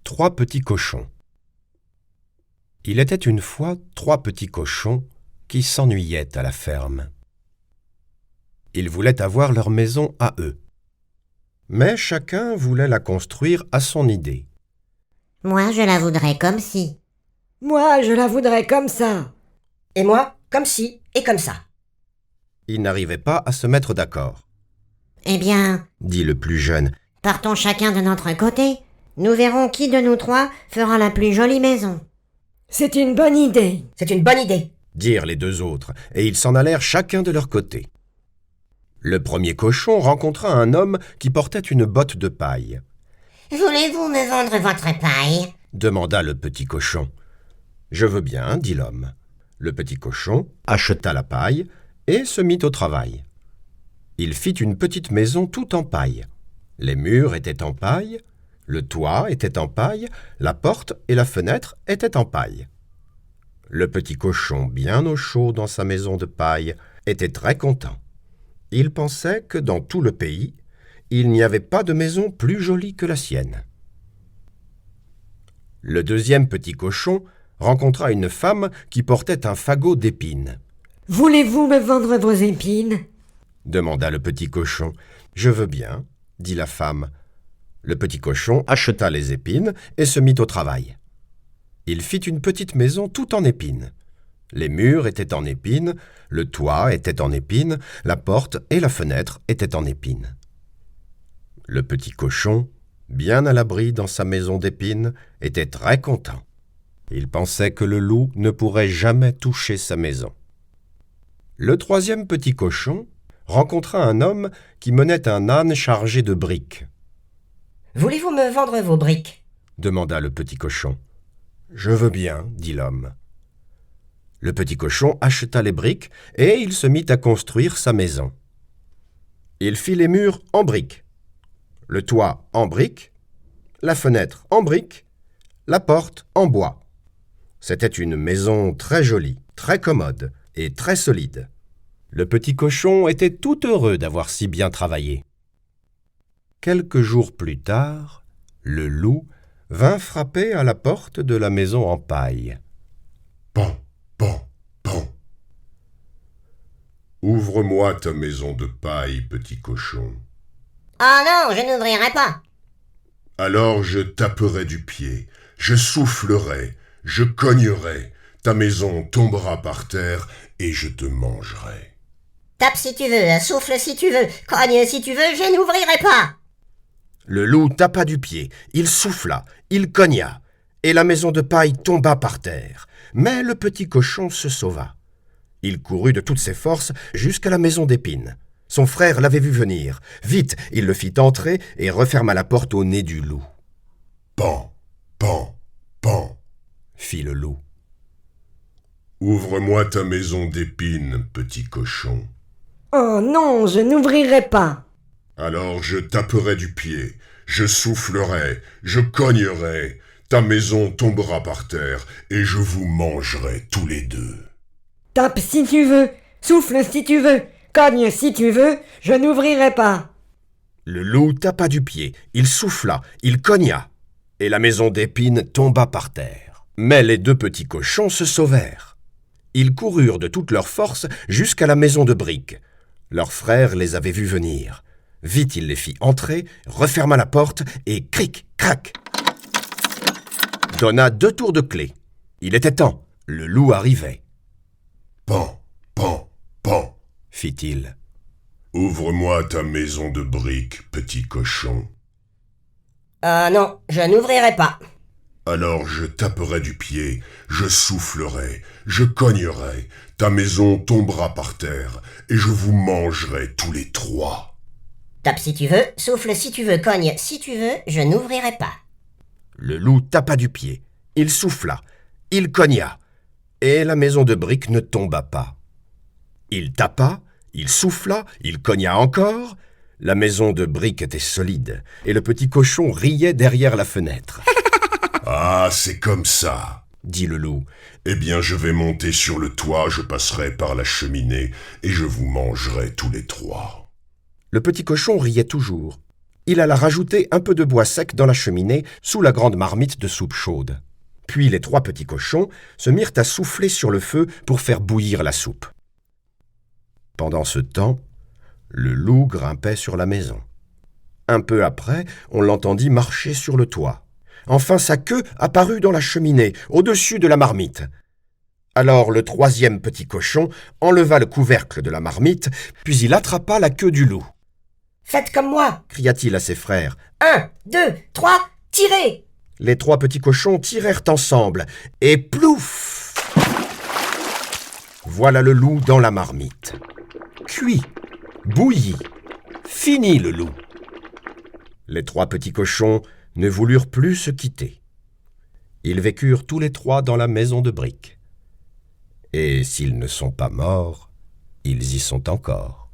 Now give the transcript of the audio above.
Trois petits cochons. Il était une fois trois petits cochons qui s'ennuyaient à la ferme. Ils voulaient avoir leur maison à eux. Mais chacun voulait la construire à son idée. Moi, je la voudrais comme si. Moi, je la voudrais comme ça. Et moi, comme ci et comme ça. Ils n'arrivaient pas à se mettre d'accord. Eh bien, Dit le plus jeune. partons chacun de notre côté. Nous verrons qui de nous trois fera la plus jolie maison. C'est une bonne idée. C'est une bonne idée. Dirent les deux autres, et ils s'en allèrent chacun de leur côté. Le premier cochon rencontra un homme qui portait une botte de paille. « Voulez-vous me vendre votre paille ?» Demanda le petit cochon. « Je veux bien, dit l'homme. » Le petit cochon acheta la paille et se mit au travail. Il fit une petite maison toute en paille. Les murs étaient en paille, le toit était en paille, la porte et la fenêtre étaient en paille. Le petit cochon, bien au chaud dans sa maison de paille, était très content. Il pensait que dans tout le pays, il n'y avait pas de maison plus jolie que la sienne. Le deuxième petit cochon rencontra une femme qui portait un fagot d'épines. « Voulez-vous me vendre vos épines ?» demanda le petit cochon. « Je veux bien, dit la femme. » Le petit cochon acheta les épines et se mit au travail. Il fit une petite maison toute en épines. Les murs étaient en épines, le toit était en épines, la porte et la fenêtre étaient en épines. Le petit cochon, bien à l'abri dans sa maison d'épines, était très content. Il pensait que le loup ne pourrait jamais toucher sa maison. Le troisième petit cochon rencontra un homme qui menait un âne chargé de briques. « Voulez-vous me vendre vos briques ?» demanda le petit cochon. « Je veux bien, dit l'homme. » Le petit cochon acheta les briques et il se mit à construire sa maison. Il fit les murs en briques, le toit en briques, la fenêtre en briques, la porte en bois. C'était une maison très jolie, très commode et très solide. Le petit cochon était tout heureux d'avoir si bien travaillé. Quelques jours plus tard, le loup vint frapper à la porte de la maison en paille. Pan, pan, pan. Ouvre-moi ta maison de paille, petit cochon. Oh non, je n'ouvrirai pas. Alors je taperai du pied, je soufflerai, je cognerai, ta maison tombera par terre et je te mangerai. Tape si tu veux, souffle si tu veux, cogne si tu veux, je n'ouvrirai pas. Le loup tapa du pied, il souffla, il cogna, et la maison de paille tomba par terre. Mais le petit cochon se sauva. Il courut de toutes ses forces jusqu'à la maison d'épines. Son frère l'avait vu venir. Vite, il le fit entrer et referma la porte au nez du loup. Pan, pan, pan. Fit le loup. Ouvre-moi ta maison d'épines, petit cochon. Oh non, je n'ouvrirai pas. Alors je taperai du pied, je soufflerai, je cognerai, ta maison tombera par terre et je vous mangerai tous les deux. Tape si tu veux, souffle si tu veux, cogne si tu veux, je n'ouvrirai pas. Le loup tapa du pied, il souffla, il cogna, et la maison d'épines tomba par terre. Mais les deux petits cochons se sauvèrent. Ils coururent de toute leur force jusqu'à la maison de briques. Leur frère les avait vus venir. Vite, il les fit entrer, referma la porte et cric, crac, donna 2 tours de clé. Il était temps, le loup arrivait. Pan, pan, pan, Fit-il. ouvre-moi ta maison de briques, petit cochon. Non, je n'ouvrirai pas. Alors je taperai du pied, je soufflerai, je cognerai, ta maison tombera par terre et je vous mangerai tous les trois. Tape si tu veux, souffle si tu veux, cogne si tu veux, je n'ouvrirai pas. Le loup tapa du pied, il souffla, il cogna, et la maison de briques ne tomba pas. Il tapa, il souffla, il cogna encore. La maison de briques était solide, et le petit cochon riait derrière la fenêtre. Ah, c'est comme ça, Dit le loup. Eh bien, je vais monter sur le toit, je passerai par la cheminée et je vous mangerai tous les trois. Le petit cochon riait toujours. il alla rajouter un peu de bois sec dans la cheminée sous la grande marmite de soupe chaude. Puis les 3 petits cochons se mirent à souffler sur le feu pour faire bouillir la soupe. Pendant ce temps, le loup grimpait sur la maison. Un peu après, on l'entendit marcher sur le toit. Enfin, sa queue apparut dans la cheminée, au-dessus de la marmite. Alors le 3e petit cochon enleva le couvercle de la marmite, puis il attrapa la queue du loup. « Faites comme moi. Cria-t-il à ses frères. 1, 2, 3, tirez !» Les 3 petits cochons tirèrent ensemble, et plouf! Voilà le loup dans la marmite. Cuit, bouilli, fini le loup. Les 3 petits cochons ne voulurent plus se quitter. Ils vécurent tous les 3 dans la maison de briques. Et s'ils ne sont pas morts, ils y sont encore.